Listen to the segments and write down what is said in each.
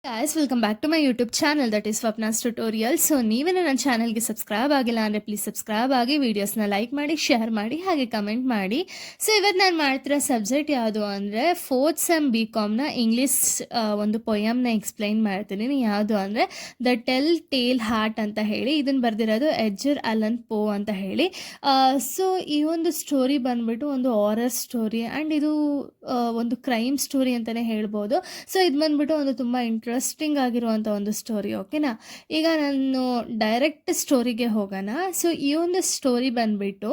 Guys, welcome back to my YouTube channel, that is Swapna's Tutorial. So ನೀವೇನು ನನ್ನ ಚಾನಲ್ಗೆ subscribe ಆಗಿಲ್ಲ ಅಂದರೆ ಪ್ಲೀಸ್ ಸಬ್ಸ್ಕ್ರೈಬ್ ಆಗಿ, ವೀಡಿಯೋಸ್ನ ಲೈಕ್ ಮಾಡಿ, ಶೇರ್ ಮಾಡಿ, ಹಾಗೆ ಕಮೆಂಟ್ ಮಾಡಿ. ಸೊ ಇವತ್ತು ನಾನು ಮಾಡ್ತಿರೋ ಸಬ್ಜೆಕ್ಟ್ ಯಾವುದು ಅಂದರೆ ಫೋರ್ತ್ ಸೆಮ್ BComನ ಇಂಗ್ಲೀಷ್ ಒಂದು ಪೊಯಮ್ನ ಎಕ್ಸ್ಪ್ಲೈನ್ ಮಾಡ್ತಿದ್ದೀನಿ. ಯಾವುದು ಅಂದರೆ ದ ಟೆಲ್ ಟೇಲ್ ಹಾರ್ಟ್ ಅಂತ ಹೇಳಿ. ಇದನ್ನು ಬರೆದಿರೋದು ಎಡ್ಜರ್ ಅಲನ್ ಪೋ ಅಂತ ಹೇಳಿ. ಸೊ ಈ ಒಂದು ಸ್ಟೋರಿ ಬಂದ್ಬಿಟ್ಟು ಒಂದು ಹಾರರ್ ಸ್ಟೋರಿ ಆ್ಯಂಡ್ ಇದು ಒಂದು ಕ್ರೈಮ್ ಸ್ಟೋರಿ ಅಂತಲೇ ಹೇಳ್ಬೋದು. ಸೊ ಇದು ಬಂದ್ಬಿಟ್ಟು ಒಂದು ತುಂಬ ಇಂಟ್ರೆಸ್ಟಿಂಗ್ ಆಗಿರುವಂಥ ಒಂದು ಸ್ಟೋರಿ. ಓಕೆನಾ, ಈಗ ನಾನು ಡೈರೆಕ್ಟ್ ಸ್ಟೋರಿಗೆ ಹೋಗೋಣ. ಸೊ ಈ ಒಂದು ಸ್ಟೋರಿ ಬಂದ್ಬಿಟ್ಟು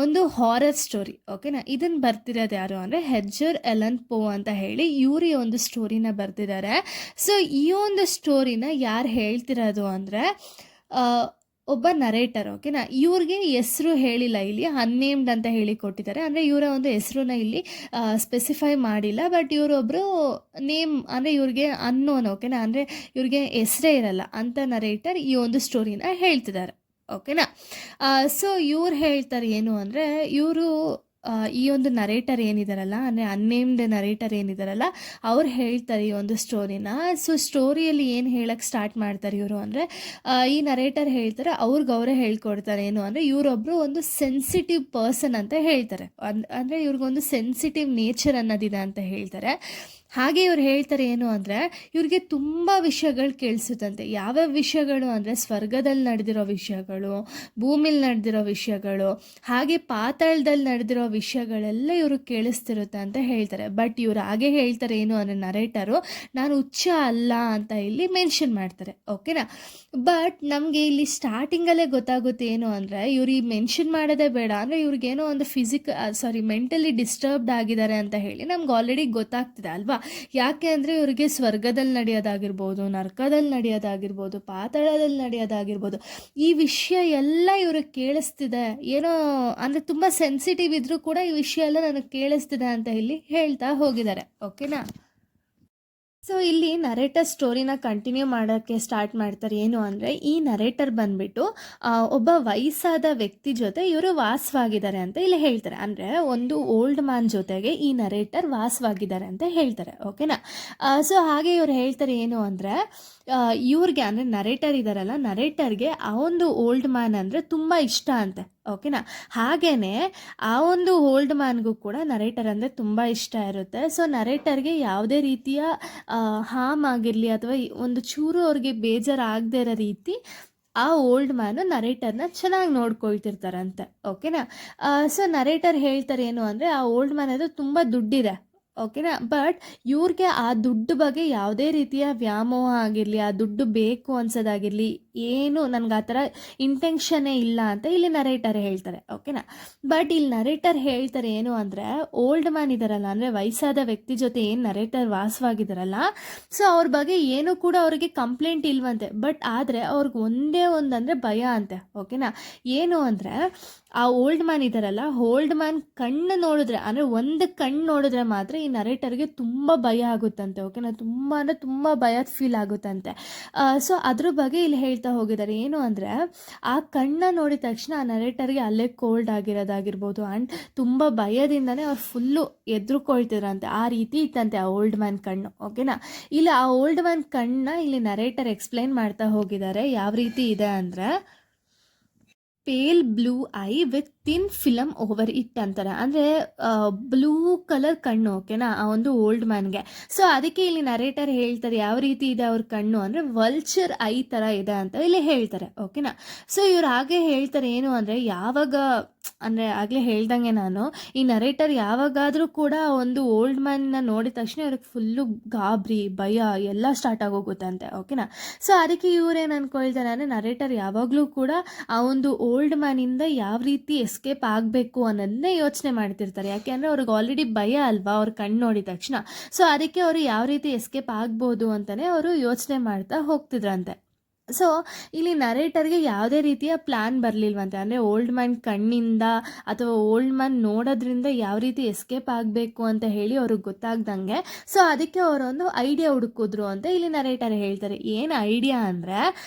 ಒಂದು ಹಾರರ್ ಸ್ಟೋರಿ. ಓಕೆನಾ, ಇದನ್ನು ಬರ್ತಿರೋದು ಯಾರು ಅಂದರೆ ಎಡ್ಜರ್ ಅಲನ್ ಪೋ ಅಂತ ಹೇಳಿ. ಇವರು ಈ ಒಂದು ಸ್ಟೋರಿನ ಬರ್ತಿದ್ದಾರೆ. ಸೊ ಈ ಒಂದು ಸ್ಟೋರಿನ ಯಾರು ಹೇಳ್ತಿರೋದು ಅಂದರೆ ಒಬ್ಬ ನರೇಟರ್. ಓಕೆನಾ, ಇವ್ರಿಗೆ ಹೆಸರು ಹೇಳಿಲ್ಲ, ಇಲ್ಲಿ ಅನ್ನೇಮ್ಡ್ ಅಂತ ಹೇಳಿ ಕೊಟ್ಟಿದ್ದಾರೆ. ಅಂದರೆ ಇವರ ಒಂದು ಹೆಸರನ್ನ ಇಲ್ಲಿ ಸ್ಪೆಸಿಫೈ ಮಾಡಿಲ್ಲ. ಬಟ್ ಇವರೊಬ್ಬರು ನೇಮ್ ಅಂದರೆ ಇವ್ರಿಗೆ ಅನ್ನೋನ್. ಓಕೆನಾ, ಅಂದರೆ ಇವ್ರಿಗೆ ಹೆಸರೇ ಇರಲ್ಲ ಅಂತ ನರೇಟರ್ ಈ ಒಂದು ಸ್ಟೋರಿನ ಹೇಳ್ತಿದ್ದಾರೆ. ಓಕೆನಾ, ಸೊ ಇವ್ರು ಹೇಳ್ತಾರೆ ಏನು ಅಂದರೆ ಇವರು ಈ ಒಂದು ನರೇಟರ್ ಏನಿದಾರಲ್ಲ, ಅಂದರೆ ಅನ್ನೇಮ್ಡ್ ನರೇಟರ್ ಏನಿದಾರಲ್ಲ, ಅವ್ರು ಹೇಳ್ತಾರೆ ಈ ಒಂದು ಸ್ಟೋರಿನ. ಸೊ ಸ್ಟೋರಿಯಲ್ಲಿ ಏನು ಹೇಳಕ್ಕೆ ಸ್ಟಾರ್ಟ್ ಮಾಡ್ತಾರೆ ಇವರು ಅಂದರೆ ಈ ನರೇಟರ್ ಹೇಳ್ತಾರೆ, ಅವರೇ ಹೇಳ್ಕೊಡ್ತಾರೆ ಏನು ಅಂದರೆ ಇವರೊಬ್ಬರು ಒಂದು ಸೆನ್ಸಿಟಿವ್ ಪರ್ಸನ್ ಅಂತ ಹೇಳ್ತಾರೆ. ಅಂದರೆ ಇವ್ರಿಗೊಂದು ಸೆನ್ಸಿಟಿವ್ ನೇಚರ್ ಅನ್ನೋದಿದೆ ಅಂತ ಹೇಳ್ತಾರೆ. ಹಾಗೆ ಇವ್ರು ಹೇಳ್ತಾರೆ ಏನು ಅಂದರೆ ಇವ್ರಿಗೆ ತುಂಬ ವಿಷಯಗಳು ಕೇಳಿಸುತ್ತಂತೆ. ಯಾವ್ಯಾವ ವಿಷಯಗಳು ಅಂದರೆ ಸ್ವರ್ಗದಲ್ಲಿ ನಡೆದಿರೋ ವಿಷಯಗಳು, ಭೂಮಿಲಿ ನಡೆದಿರೋ ವಿಷಯಗಳು, ಹಾಗೆ ಪಾತಾಳದಲ್ಲಿ ನಡೆದಿರೋ ವಿಷಯಗಳೆಲ್ಲ ಇವರು ಕೇಳಿಸ್ತಿರುತ್ತೆ ಅಂತ ಹೇಳ್ತಾರೆ. ಬಟ್ ಇವ್ರು ಹಾಗೆ ಹೇಳ್ತಾರೆ ಏನು ಅಂದರೆ ನರೇಟರು, ನಾನು ಹುಚ್ಚ ಅಲ್ಲ ಅಂತ ಇಲ್ಲಿ ಮೆನ್ಷನ್ ಮಾಡ್ತಾರೆ. ಓಕೆನಾ, ಬಟ್ ನಮಗೆ ಇಲ್ಲಿ ಸ್ಟಾರ್ಟಿಂಗಲ್ಲೇ ಗೊತ್ತಾಗುತ್ತೆ ಏನು ಅಂದರೆ ಇವ್ರು ಈ ಮೆನ್ಷನ್ ಮಾಡೋದೇ ಬೇಡ, ಅಂದರೆ ಇವ್ರಿಗೇನೋ ಒಂದು ಮೆಂಟಲಿ ಡಿಸ್ಟರ್ಬ್ಡ್ ಆಗಿದ್ದಾರೆ ಅಂತ ಹೇಳಿ ನಮ್ಗೆ ಆಲ್ರೆಡಿ ಗೊತ್ತಾಗ್ತಿದೆ ಅಲ್ವಾ. ಯಾಕೆ ಅಂದರೆ ಇವರಿಗೆ ಸ್ವರ್ಗದಲ್ಲಿ ನಡೆಯೋದಾಗಿರ್ಬೋದು, ನರ್ಕದಲ್ಲಿ ನಡೆಯೋದಾಗಿರ್ಬೋದು, ಪಾತಾಳದಲ್ಲಿ ನಡೆಯೋದಾಗಿರ್ಬೋದು, ಈ ವಿಷಯ ಎಲ್ಲ ಇವ್ರಿಗೆ ಕೇಳಿಸ್ತಿದೆ. ಏನೋ ಅಂದರೆ ತುಂಬ ಸೆನ್ಸಿಟಿವ್ ಇದ್ರೂ ಕೂಡ ಈ ವಿಷಯ ಎಲ್ಲ ನನಗೆ ಕೇಳಿಸ್ತಿದೆ ಅಂತ ಇಲ್ಲಿ ಹೇಳ್ತಾ ಹೋಗಿದ್ದಾರೆ. ಓಕೆನಾ, ಸೊ ಇಲ್ಲಿ ನರೇಟರ್ ಸ್ಟೋರಿನ ಕಂಟಿನ್ಯೂ ಮಾಡೋಕ್ಕೆ ಸ್ಟಾರ್ಟ್ ಮಾಡ್ತಾರೆ. ಏನು ಅಂದರೆ ಈ ನರೇಟರ್ ಬಂದ್ಬಿಟ್ಟು ಒಬ್ಬ ವಯಸ್ಸಾದ ವ್ಯಕ್ತಿ ಜೊತೆ ಇವರು ವಾಸವಾಗಿದ್ದಾರೆ ಅಂತ ಇಲ್ಲಿ ಹೇಳ್ತಾರೆ. ಅಂದರೆ ಒಂದು ಓಲ್ಡ್ ಮ್ಯಾನ್ ಜೊತೆಗೆ ಈ ನರೇಟರ್ ವಾಸವಾಗಿದ್ದಾರೆ ಅಂತ ಹೇಳ್ತಾರೆ. ಓಕೆನಾ, ಸೊ ಹಾಗೆ ಇವ್ರು ಹೇಳ್ತಾರೆ ಏನು ಅಂದರೆ ಇವ್ರಿಗೆ ಅಂದರೆ ನರೇಟರ್ ಇದ್ದಾರಲ್ಲ, ನರೇಟರ್ಗೆ ಆ ಒಂದು ಓಲ್ಡ್ ಮ್ಯಾನ್ ಅಂದರೆ ತುಂಬ ಇಷ್ಟ ಅಂತೆ. ಓಕೆನಾ, ಹಾಗೆಯೇ ಆ ಒಂದು ಓಲ್ಡ್ ಮ್ಯಾನ್ಗೂ ಕೂಡ ನರೇಟರ್ ಅಂದರೆ ತುಂಬ ಇಷ್ಟ ಇರುತ್ತೆ. ಸೊ ನರೇಟರ್ಗೆ ಯಾವುದೇ ರೀತಿಯ ಹಾಮ್ ಆಗಿರಲಿ ಅಥವಾ ಒಂದು ಚೂರು ಅವ್ರಿಗೆ ಬೇಜಾರಾಗದೇ ಇರೋ ರೀತಿ ಆ ಓಲ್ಡ್ ಮ್ಯಾನು ನರೇಟರ್ನ ಚೆನ್ನಾಗಿ ನೋಡ್ಕೊಳ್ತಿರ್ತಾರಂತೆ. ಓಕೆನಾ, ಸೊ ನರೇಟರ್ ಹೇಳ್ತಾರೆ ಏನು ಅಂದರೆ ಆ ಓಲ್ಡ್ ಮ್ಯಾನ್ ಅದು ತುಂಬ ದುಡ್ಡಿದೆ. ಓಕೆನಾ, ಬಟ್ ಇವ್ರಿಗೆ ಆ ದುಡ್ಡು ಬಗ್ಗೆ ಯಾವುದೇ ರೀತಿಯ ವ್ಯಾಮೋಹ ಆಗಿರಲಿ, ಆ ದುಡ್ಡು ಬೇಕು ಅನ್ಸೋದಾಗಿರಲಿ, ಏನು ನನಗೆ ಆ ಥರ ಇಂಟೆನ್ಷನ್ನೇ ಇಲ್ಲ ಅಂತ ಇಲ್ಲಿ ನರೇಟರ್ ಹೇಳ್ತಾರೆ. ಓಕೆನಾ, ಬಟ್ ಇಲ್ಲಿ ನರೇಟರ್ ಹೇಳ್ತಾರೆ ಏನು ಅಂದರೆ ಓಲ್ಡ್ ಮ್ಯಾನ್ ಇದ್ದಾರಲ್ಲ, ಅಂದರೆ ವಯಸ್ಸಾದ ವ್ಯಕ್ತಿ ಜೊತೆ ಏನು ನರೇಟರ್ ವಾಸವಾಗಿದ್ದಾರಲ್ಲ, ಸೊ ಅವ್ರ ಬಗ್ಗೆ ಏನೂ ಕೂಡ ಅವರಿಗೆ ಕಂಪ್ಲೇಂಟ್ ಇಲ್ವಂತೆ. ಬಟ್ ಆದರೆ ಅವ್ರಿಗೆ ಒಂದೇ ಒಂದು ಅಂದರೆ ಭಯ ಅಂತೆ. ಓಕೆನಾ, ಏನು ಅಂದರೆ ಆ ಓಲ್ಡ್ ಮ್ಯಾನ್ ಇದ್ದಾರಲ್ಲ, ಓಲ್ಡ್ ಮ್ಯಾನ್ ಕಣ್ಣು ನೋಡಿದ್ರೆ, ಅಂದರೆ ಒಂದು ಕಣ್ಣು ನೋಡಿದ್ರೆ ಮಾತ್ರ ಈ ನರೇಟರ್ಗೆ ತುಂಬ ಭಯ ಆಗುತ್ತಂತೆ. ಓಕೆನಾ, ತುಂಬ ಅಂದರೆ ತುಂಬ ಭಯದ ಫೀಲ್ ಆಗುತ್ತಂತೆ. ಸೊ ಅದ್ರ ಬಗ್ಗೆ ಇಲ್ಲಿ ಹೇಳ್ತಾ ಹೋಗಿದ್ದಾರೆ. ಏನು ಅಂದರೆ ಆ ಕಣ್ಣ ನೋಡಿದ ತಕ್ಷಣ ಆ ನರೇಟರ್ಗೆ ಅಲ್ಲೇ ಕೋಲ್ಡ್ ಆಗಿರೋದಾಗಿರ್ಬೋದು ಆ್ಯಂಡ್ ತುಂಬ ಭಯದಿಂದನೇ ಅವ್ರು ಫುಲ್ಲು ಎದುರುಕೊಳ್ತಿದ್ರಂತೆ. ಆ ರೀತಿ ಇತ್ತಂತೆ ಆ ಓಲ್ಡ್ ಮ್ಯಾನ್ ಕಣ್ಣು. ಓಕೆನಾ, ಇಲ್ಲಿ ಆ ಓಲ್ಡ್ ಮ್ಯಾನ್ ಕಣ್ಣನ್ನ ಇಲ್ಲಿ ನರೇಟರ್ ಎಕ್ಸ್ಪ್ಲೈನ್ ಮಾಡ್ತಾ ಹೋಗಿದ್ದಾರೆ. ಯಾವ ರೀತಿ ಇದೆ ಅಂದರೆ pale blue eye with thin film over it ಅಂತಾರೆ. ಅಂದರೆ ಬ್ಲೂ ಕಲರ್ ಕಣ್ಣು. ಓಕೆನಾ, ಆ ಒಂದು ಓಲ್ಡ್ ಮ್ಯಾನ್ಗೆ. ಸೊ ಅದಕ್ಕೆ ಇಲ್ಲಿ ನರೇಟರ್ ಹೇಳ್ತಾರೆ ಯಾವ ರೀತಿ ಇದೆ ಅವ್ರ ಕಣ್ಣು ಅಂದರೆ ವಲ್ಚರ್ ಐ ಥರ ಇದೆ ಅಂತ ಇಲ್ಲಿ ಹೇಳ್ತಾರೆ. ಓಕೆನಾ, ಸೊ ಇವ್ರು ಹಾಗೆ ಹೇಳ್ತಾರೆ ಏನು ಅಂದರೆ ಯಾವಾಗ ಅಂದರೆ ಆಗಲೇ ಹೇಳ್ದಂಗೆ ನಾನು ಈ ನರೇಟರ್ ಯಾವಾಗಾದರೂ ಕೂಡ ಒಂದು ಓಲ್ಡ್ ಮ್ಯಾನ್ನ ನೋಡಿದ ತಕ್ಷಣ ಇವ್ರಿಗೆ ಫುಲ್ಲು ಗಾಬರಿ, ಭಯ ಎಲ್ಲ ಸ್ಟಾರ್ಟ್ ಆಗೋಗುತ್ತಂತೆ. ಓಕೆನಾ, ಸೊ ಅದಕ್ಕೆ ಇವ್ರೇನು ಅಂದ್ಕೊಳ್ತಾರೆ ಅಂದರೆ ನರೇಟರ್ ಯಾವಾಗಲೂ ಕೂಡ ಆ ಒಂದು ಓಲ್ಡ್ ಮ್ಯಾನಿಂದ ಯಾವ ರೀತಿ ಎಸ್ಕೇಪ್ ಆಗಬೇಕು ಅನ್ನೋದನ್ನೇ ಯೋಚನೆ ಮಾಡ್ತಿರ್ತಾರೆ. ಯಾಕೆಂದರೆ ಅವ್ರಿಗೆ ಆಲ್ರೆಡಿ ಭಯ ಅಲ್ವಾ ಅವ್ರ ಕಣ್ಣು ನೋಡಿದ ತಕ್ಷಣ. ಸೊ ಅದಕ್ಕೆ ಅವರು ಯಾವ ರೀತಿ ಎಸ್ಕೇಪ್ ಆಗ್ಬೋದು ಅಂತಲೇ ಅವರು ಯೋಚನೆ ಮಾಡ್ತಾ ಹೋಗ್ತಿದ್ರಂತೆ. ಸೊ ಇಲ್ಲಿ ನರೇಟರ್ಗೆ ಯಾವುದೇ ರೀತಿಯ ಪ್ಲ್ಯಾನ್ ಬರಲಿಲ್ವಂತೆ. ಅಂದರೆ ಓಲ್ಡ್ ಮ್ಯಾನ್ ಕಣ್ಣಿಂದ ಅಥವಾ ಓಲ್ಡ್ ಮ್ಯಾನ್ ನೋಡೋದ್ರಿಂದ ಯಾವ ರೀತಿ ಎಸ್ಕೇಪ್ ಆಗಬೇಕು ಅಂತ ಹೇಳಿ ಅವ್ರಿಗೆ ಗೊತ್ತಾಗ್ದಂಗೆ, ಸೊ ಅದಕ್ಕೆ ಅವರೊಂದು ಐಡಿಯಾ ಹುಡುಕಿದ್ರು ಅಂತ ಇಲ್ಲಿ ನರೇಟರ್ ಹೇಳ್ತಾರೆ. ಏನು ಐಡಿಯಾ ಅಂದರೆ,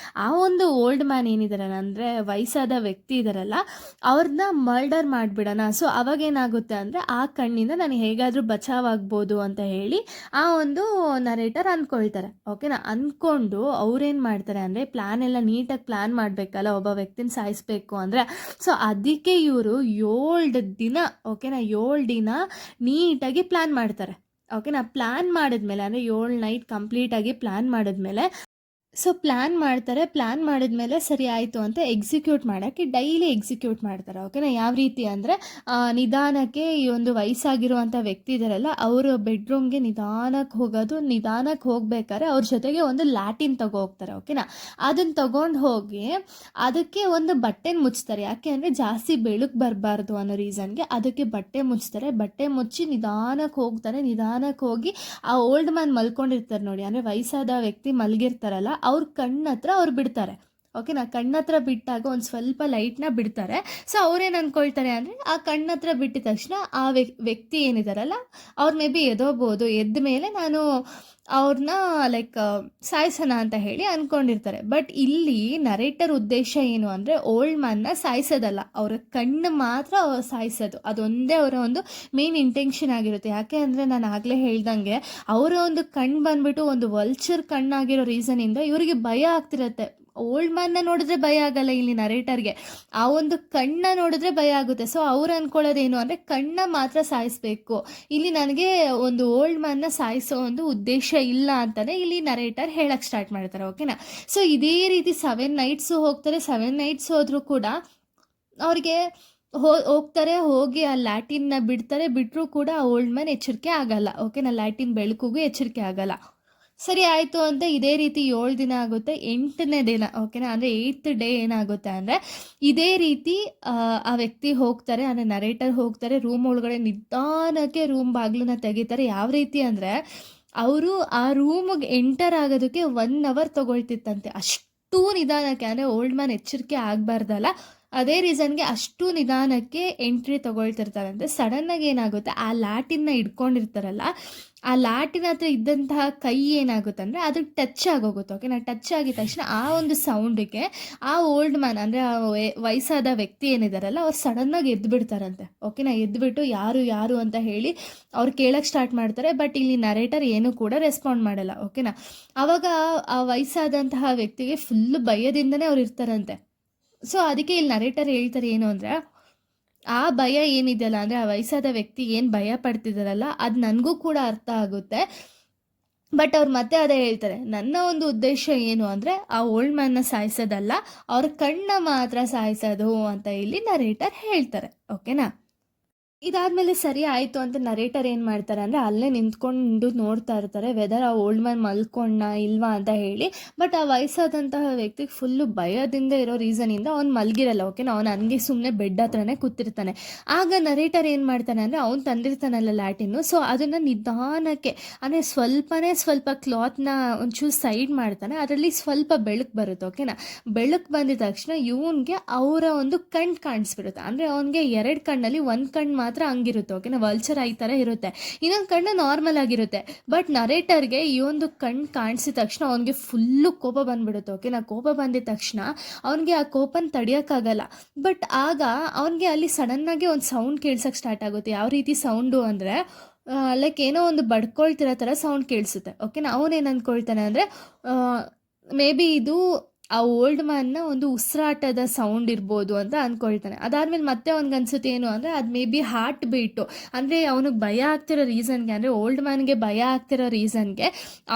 ಆ ಒಂದು ಓಲ್ಡ್ ಮ್ಯಾನ್ ಏನಿದಾರಲ್ಲ, ಅಂದರೆ ವಯಸ್ಸಾದ ವ್ಯಕ್ತಿ ಇದ್ದಾರಲ್ಲ, ಅವ್ರನ್ನ ಮರ್ಡರ್ ಮಾಡಿಬಿಡೋಣ. ಸೊ ಅವಾಗೇನಾಗುತ್ತೆ ಅಂದರೆ ಆ ಕಣ್ಣಿಂದ ನಾನು ಹೇಗಾದರೂ ಬಚಾವಾಗ್ಬೋದು ಅಂತ ಹೇಳಿ ಆ ಒಂದು ನರೇಟರ್ ಅಂದ್ಕೊಳ್ತಾರೆ. ಓಕೆನಾ. ಅಂದ್ಕೊಂಡು ಅವ್ರೇನು ಮಾಡ್ತಾರೆ ಅಂದರೆ, ಪ್ಲ್ಯಾನ್ ಎಲ್ಲ ನೀಟಾಗಿ ಪ್ಲ್ಯಾನ್ ಮಾಡಬೇಕಲ್ಲ ಒಬ್ಬ ವ್ಯಕ್ತಿನ ಸಾಯಿಸಬೇಕು ಅಂದರೆ. ಸೊ ಅದಕ್ಕೆ ಇವರು 7 ದಿನ, ಓಕೆನಾ, 7 ದಿನ ನೀಟಾಗಿ ಪ್ಲ್ಯಾನ್ ಮಾಡ್ತಾರೆ. ಓಕೆನಾ. ಪ್ಲ್ಯಾನ್ ಮಾಡಿದ್ಮೇಲೆ ಅಂದರೆ 7 ನೈಟ್ ಕಂಪ್ಲೀಟಾಗಿ ಪ್ಲ್ಯಾನ್ ಮಾಡಿದ್ಮೇಲೆ, ಸೊ ಪ್ಲ್ಯಾನ್ ಮಾಡ್ತಾರೆ. ಪ್ಲ್ಯಾನ್ ಮಾಡಿದ್ಮೇಲೆ ಸರಿ ಆಯಿತು ಅಂತ ಎಕ್ಸಿಕ್ಯೂಟ್ ಮಾಡೋಕ್ಕೆ ಡೈಲಿ ಎಕ್ಸಿಕ್ಯೂಟ್ ಮಾಡ್ತಾರೆ. ಓಕೆನಾ. ಯಾವ ರೀತಿ ಅಂದರೆ, ನಿಧಾನಕ್ಕೆ ಈ ಒಂದು ವಯಸ್ಸಾಗಿರುವಂಥ ವ್ಯಕ್ತಿ ಇದ್ದಾರಲ್ಲ, ಅವರು ಬೆಡ್ರೂಮ್ಗೆ ನಿಧಾನಕ್ಕೆ ಹೋಗೋದು. ನಿಧಾನಕ್ಕೆ ಹೋಗ್ಬೇಕಾದ್ರೆ ಅವ್ರ ಜೊತೆಗೆ ಒಂದು ಲ್ಯಾಟಿನ್ ತಗೋ ಹೋಗ್ತಾರೆ. ಓಕೆನಾ. ಅದನ್ನು ತಗೊಂಡು ಹೋಗಿ ಅದಕ್ಕೆ ಒಂದು ಬಟ್ಟೆನ ಮುಚ್ತಾರೆ. ಯಾಕೆ ಅಂದರೆ ಜಾಸ್ತಿ ಬೆಳಕು ಬರಬಾರ್ದು ಅನ್ನೋ ರೀಸನ್ಗೆ ಅದಕ್ಕೆ ಬಟ್ಟೆ ಮುಚ್ತಾರೆ. ಬಟ್ಟೆ ಮುಚ್ಚಿ ನಿಧಾನಕ್ಕೆ ಹೋಗ್ತಾರೆ. ನಿಧಾನಕ್ಕೆ ಹೋಗಿ ಆ ಓಲ್ಡ್ ಮ್ಯಾನ್ ಮಲ್ಕೊಂಡಿರ್ತಾರೆ ನೋಡಿ, ಅಂದರೆ ವಯಸ್ಸಾದ ವ್ಯಕ್ತಿ ಮಲಗಿರ್ತಾರಲ್ಲ, ಅವ್ರ ಕಣ್ಣತ್ರ ಅವ್ರು ಬಿಡ್ತಾರೆ. ಓಕೆನಾ. ಕಣ್ಣತ್ರ ಬಿಟ್ಟಾಗ ಒಂದು ಸ್ವಲ್ಪ ಲೈಟ್ನ ಬಿಡ್ತಾರೆ. ಸೊ ಅವ್ರೇನು ಅಂದ್ಕೊಳ್ತಾರೆ ಅಂದರೆ, ಆ ಕಣ್ಣತ್ರ ಬಿಟ್ಟಿದ ತಕ್ಷಣ ಆ ವ್ಯಕ್ತಿ ಏನಿದಾರಲ್ಲ, ಅವ್ರು ಮೇ ಬಿ ಎದೋಬೋದು. ಎದ್ದ ಮೇಲೆ ನಾನು ಅವ್ರನ್ನ ಲೈಕ್ ಸಾಯಿಸೋಣ ಅಂತ ಹೇಳಿ ಅಂದ್ಕೊಂಡಿರ್ತಾರೆ. ಬಟ್ ಇಲ್ಲಿ ನರೇಟರ್ ಉದ್ದೇಶ ಏನು ಅಂದರೆ, ಓಲ್ಡ್ ಮ್ಯಾನ್ನ ಸಾಯಿಸೋದಲ್ಲ, ಅವರ ಕಣ್ಣು ಮಾತ್ರ ಸಾಯಿಸೋದು. ಅದೊಂದೇ ಅವರ ಒಂದು ಮೇನ್ ಇಂಟೆನ್ಷನ್ ಆಗಿರುತ್ತೆ. ಯಾಕೆ ಅಂದರೆ, ನಾನು ಆಗಲೇ ಹೇಳ್ದಂಗೆ ಅವರ ಒಂದು ಕಣ್ಣು ಬಂದ್ಬಿಟ್ಟು ಒಂದು ವಲ್ಚರ್ ಕಣ್ಣಾಗಿರೋ ರೀಸನಿಂದ ಇವರಿಗೆ ಭಯ ಆಗ್ತಿರತ್ತೆ. ಓಲ್ಡ್ ಮ್ಯಾನ್ನ ನೋಡಿದ್ರೆ ಭಯ ಆಗಲ್ಲ ಇಲ್ಲಿ ನರೇಟರ್ಗೆ, ಆ ಒಂದು ಕಣ್ಣ ನೋಡಿದ್ರೆ ಭಯ ಆಗುತ್ತೆ. ಸೊ ಅವ್ರು ಅಂದ್ಕೊಳ್ಳೋದೇನು ಅಂದರೆ, ಕಣ್ಣ ಮಾತ್ರ ಸಾಯಿಸಬೇಕು, ಇಲ್ಲಿ ನನಗೆ ಒಂದು ಓಲ್ಡ್ ಮ್ಯಾನ್ನ ಸಾಯಿಸೋ ಒಂದು ಉದ್ದೇಶ ಇಲ್ಲ ಅಂತಲೇ ಇಲ್ಲಿ ನರೇಟರ್ ಹೇಳಕ್ಕೆ ಸ್ಟಾರ್ಟ್ ಮಾಡ್ತಾರೆ. ಓಕೆನಾ. ಸೊ ಇದೇ ರೀತಿ 7 ನೈಟ್ಸು ಹೋಗ್ತಾರೆ. 7 ನೈಟ್ಸ್ ಹೋದರೂ ಕೂಡ ಅವ್ರಿಗೆ ಹೋಗ್ತಾರೆ. ಹೋಗಿ ಆ ಲ್ಯಾಟಿನ್ನ ಬಿಡ್ತಾರೆ. ಬಿಟ್ಟರೂ ಕೂಡ ಆ ಓಲ್ಡ್ ಮ್ಯಾನ್ ಎಚ್ಚರಿಕೆ ಆಗಲ್ಲ. ಓಕೆನಾ. ಲ್ಯಾಟಿನ್ ಬೆಳಕಿಗೂ ಎಚ್ಚರಿಕೆ ಆಗಲ್ಲ. ಸರಿ ಆಯಿತು ಅಂತ ಇದೇ ರೀತಿ 7 ದಿನ ಆಗುತ್ತೆ. 8ನೇ ದಿನ, ಓಕೆನಾ, ಅಂದರೆ 8th ಡೇ ಏನಾಗುತ್ತೆ ಅಂದರೆ, ಇದೇ ರೀತಿ ಆ ವ್ಯಕ್ತಿ ಹೋಗ್ತಾರೆ, ಅಂದರೆ ನರೇಟರ್ ಹೋಗ್ತಾರೆ. ರೂಮ್ ಒಳಗಡೆ ನಿಧಾನಕ್ಕೆ ರೂಮ್ ಬಾಗಿಲನ್ನ ತೆಗಿತಾರೆ. ಯಾವ ರೀತಿ ಅಂದರೆ, ಅವರು ಆ ರೂಮಿಗೆ ಎಂಟರ್ ಆಗೋದಕ್ಕೆ 1 ಅವರ್ ತೊಗೊಳ್ತಿತ್ತಂತೆ. ಅಷ್ಟು ನಿಧಾನಕ್ಕೆ, ಅಂದರೆ ಓಲ್ಡ್ ಮ್ಯಾನ್ ಎಚ್ಚರಿಕೆ ಆಗಬಾರ್ದಲ್ಲ, ಅದೇ ರೀಸನ್ಗೆ ಅಷ್ಟು ನಿಧಾನಕ್ಕೆ ಎಂಟ್ರಿ ತೊಗೊಳ್ತಿರ್ತಾರಂತೆ. ಸಡನ್ನಾಗಿ ಏನಾಗುತ್ತೆ, ಆ ಲ್ಯಾಟಿನ್ನ ಇಟ್ಕೊಂಡಿರ್ತಾರಲ್ಲ, ಆ ಲ್ಯಾಟಿನ ಹತ್ರ ಇದ್ದಂತಹ ಕೈ ಏನಾಗುತ್ತೆ ಅಂದರೆ ಅದು ಟಚ್ ಆಗೋಗುತ್ತೆ. ಓಕೆನಾ. ಟಚ್ ಆಗಿದ ತಕ್ಷಣ ಆ ಒಂದು ಸೌಂಡಿಗೆ ಆ ಓಲ್ಡ್ ಮ್ಯಾನ್, ಅಂದರೆ ಆ ವಯಸ್ಸಾದ ವ್ಯಕ್ತಿ ಏನಿದಾರಲ್ಲ, ಅವ್ರು ಸಡನ್ನಾಗಿ ಎದ್ದುಬಿಡ್ತಾರಂತೆ. ಓಕೆನಾ. ಎದ್ದುಬಿಟ್ಟು ಯಾರು ಯಾರು ಅಂತ ಹೇಳಿ ಅವ್ರು ಕೇಳಕ್ಕೆ ಸ್ಟಾರ್ಟ್ ಮಾಡ್ತಾರೆ. ಬಟ್ ಇಲ್ಲಿ ನರೇಟರ್ ಏನೂ ಕೂಡ ರೆಸ್ಪಾಂಡ್ ಮಾಡಲ್ಲ. ಓಕೆನಾ. ಆವಾಗ ಆ ವಯಸ್ಸಾದಂತಹ ವ್ಯಕ್ತಿಗೆ ಫುಲ್ಲು ಭಯದಿಂದನೇ ಅವ್ರು ಇರ್ತಾರಂತೆ. ಸೊ ಅದಕ್ಕೆ ಇಲ್ಲಿ ನರೇಟರ್ ಹೇಳ್ತಾರೆ ಏನು ಅಂದರೆ, ಆ ಭಯ ಏನಿದೆಯಲ್ಲ, ಅಂದರೆ ಆ ವಯಸ್ಸಾದ ವ್ಯಕ್ತಿ ಏನು ಭಯ ಪಡ್ತಿದ್ದಾರಲ್ಲ, ಅದು ನನಗೂ ಕೂಡ ಅರ್ಥ ಆಗುತ್ತೆ. ಬಟ್ ಅವ್ರು ಮತ್ತೆ ಅದೇ ಹೇಳ್ತಾರೆ, ನನ್ನ ಒಂದು ಉದ್ದೇಶ ಏನು ಅಂದರೆ ಆ ಓಲ್ಡ್ ಮ್ಯಾನ್ನ ಸಾಯಿಸೋದಲ್ಲ, ಅವ್ರ ಕಣ್ಣ ಮಾತ್ರ ಸಾಯಿಸೋದು ಅಂತ ಇಲ್ಲಿ ನರೇಟರ್ ಹೇಳ್ತಾರೆ. ಓಕೆನಾ. ಇದಾದಮೇಲೆ ಸರಿ ಆಯಿತು ಅಂತ ನರೇಟರ್ ಏನು ಮಾಡ್ತಾರೆ ಅಂದರೆ, ಅಲ್ಲೇ ನಿಂತ್ಕೊಂಡು ನೋಡ್ತಾ ಇರ್ತಾರೆ ವೆದರ್ ಆ ಓಲ್ಡ್ ಮ್ಯಾನ್ ಮಲ್ಕೊಂಡ ಇಲ್ವಾ ಅಂತ ಹೇಳಿ. ಬಟ್ ಆ ವಯಸ್ಸಾದಂತಹ ವ್ಯಕ್ತಿಗೆ ಫುಲ್ಲು ಭಯದಿಂದ ಇರೋ ರೀಸನಿಂದ ಅವ್ನು ಮಲಗಿರಲ್ಲ. ಓಕೆನಾ. ಅವ್ನು ಹಂಗೆ ಸುಮ್ಮನೆ ಬೆಡ್ ಹತ್ರನೇ ಕೂತಿರ್ತಾನೆ. ಆಗ ನರೇಟರ್ ಏನು ಮಾಡ್ತಾನೆ ಅಂದರೆ, ಅವ್ನು ತಂದಿರ್ತಾನಲ್ಲ ಲ್ಯಾಟಿನ್ನು, ಸೊ ಅದನ್ನು ನಿಧಾನಕ್ಕೆ, ಅಂದರೆ ಸ್ವಲ್ಪ ಕ್ಲಾತ್ನ ಒಂಚೂರು ಸೈಡ್ ಮಾಡ್ತಾನೆ. ಅದರಲ್ಲಿ ಸ್ವಲ್ಪ ಬೆಳಕು ಬರುತ್ತೆ. ಓಕೆನಾ. ಬೆಳಕು ಬಂದಿದ ತಕ್ಷಣ ಇವನಿಗೆ ಅವರ ಒಂದು ಕಣ್ಣು ಕಾಣಿಸ್ಬಿಡುತ್ತೆ. ಅಂದರೆ ಅವನಿಗೆ 2 ಕಣ್ಣಲ್ಲಿ ಒಂದು ಕಣ್ಣು ಮಾತ್ರ ಹಂಗಿರುತ್ತೆ. ಓಕೆನಾ. ವಲ್ಚರ್ ಈ ಥರ ಇರುತ್ತೆ, ಇನ್ನೊಂದು ಕಣ್ಣು ನಾರ್ಮಲ್ ಆಗಿರುತ್ತೆ. ಬಟ್ ನರೇಟರ್ಗೆ ಈ ಒಂದು ಕಣ್ಣು ಕಾಣಿಸಿದ ತಕ್ಷಣ ಅವನಿಗೆ ಫುಲ್ಲು ಕೋಪ ಬಂದ್ಬಿಡುತ್ತೆ. ಓಕೆನಾ. ಕೋಪ ಬಂದಿದ ತಕ್ಷಣ ಅವನಿಗೆ ಆ ಕೋಪನ ತಡೆಯೋಕ್ಕಾಗಲ್ಲ. ಬಟ್ ಆಗ ಅವನಿಗೆ ಅಲ್ಲಿ ಸಡನ್ನಾಗಿ ಒಂದು ಸೌಂಡ್ ಕೇಳ್ಸೋಕ್ಕೆ ಸ್ಟಾರ್ಟ್ ಆಗುತ್ತೆ. ಯಾವ ರೀತಿ ಸೌಂಡು ಅಂದರೆ, ಲೈಕ್ ಏನೋ ಒಂದು ಬಡ್ಕೊಳ್ತಿರೋ ಥರ ಸೌಂಡ್ ಕೇಳಿಸುತ್ತೆ. ಓಕೆನಾ. ಅವನೇನು ಅಂದ್ಕೊಳ್ತಾನೆ ಅಂದರೆ, ಮೇ ಬಿ ಇದು ಆ ಓಲ್ಡ್ ಮ್ಯಾನ್ನ ಒಂದು ಉಸಿರಾಟದ ಸೌಂಡ್ ಇರ್ಬೋದು ಅಂತ ಅಂದ್ಕೊಳ್ತಾನೆ. ಅದಾದಮೇಲೆ ಮತ್ತೆ ಅವ್ನಿಗನ್ಸುತ್ತೆ ಏನು ಅಂದರೆ, ಅದು ಮೇ ಬಿ ಹಾರ್ಟ್ ಬೀಟು, ಅಂದರೆ ಅವನಿಗೆ ಭಯ ಆಗ್ತಿರೋ ರೀಸನ್ಗೆ, ಅಂದರೆ ಓಲ್ಡ್ ಮ್ಯಾನ್ಗೆ ಭಯ ಆಗ್ತಿರೋ ರೀಸನ್ಗೆ